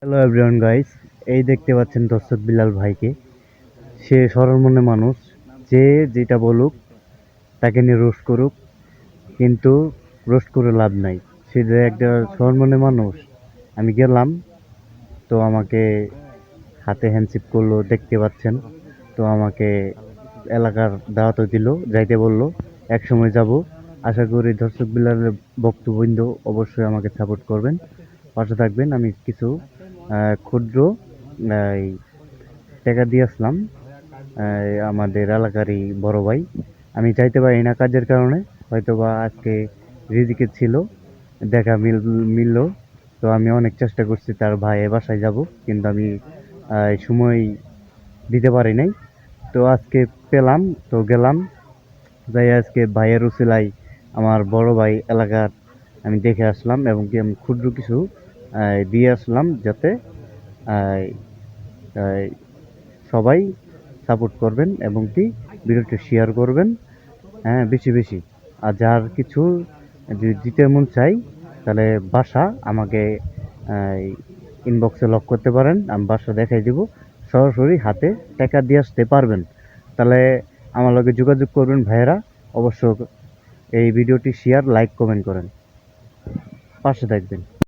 Hello everyone guys, এই দেখতে পাচ্ছেন দর্শক বিলাল ভাইকে। সে সরল মনে মানুষ। যে যেটা বলুক তাকে নিয়ে রোস্ট করুক, কিন্তু রোস্ট করে লাভ নাই। সে যে একটা সরল মনে মানুষ। আমি গেলাম, তো আমাকে হাতে হ্যান্ডশেক করলো, দেখতে পাচ্ছেন। তো আমাকে এলাকার দাওয়াতও দিল, যাইতে বললো। এক সময় যাব। আশা করি দর্শক বিলালের বক্তবৃন্দ অবশ্যই আমাকে সাপোর্ট করবেন, পাশে থাকবেন। আমি কিছু ক্ষুদ্র এই টাকা দিয়ে আসলাম আমাদের এলাকারই বড় ভাই। আমি চাইতে পারি না কাজের কারণে, হয়তোবা আজকে রিজিকে ছিল, দেখা মিললো। তো আমি অনেক চেষ্টা করছি তার ভাইয়ের বাসায় যাব, কিন্তু আমি সময় দিতে পারি নাই। তো আজকে পেলাম, তো গেলাম। যাই আজকে ভাইয়ের উসিলাই আমার বড় ভাই এলাকার আমি দেখে আসলাম, এবং কি আমি ক্ষুদ্র কিছু দিয়ে আসলাম, যাতে আহ, আহ, সবাই সাপোর্ট করবেন, এবং কি ভিডিওটি শেয়ার করবেন। হ্যাঁ, বেশি বেশি। আর যার কিছু যদি দিতে মন চাই, তাহলে বাসা আমাকে ইনবক্সে লক করতে পারেন, আমি বাসা দেখাই দিব। সরাসরি হাতে টাকা দিয়ে আসতে পারবেন। তাহলে আমার লগে যোগাযোগ করবেন ভাইয়েরা। অবশ্য এই ভিডিওটি শেয়ার, লাইক, কমেন্ট করেন, পাশে থাকবেন।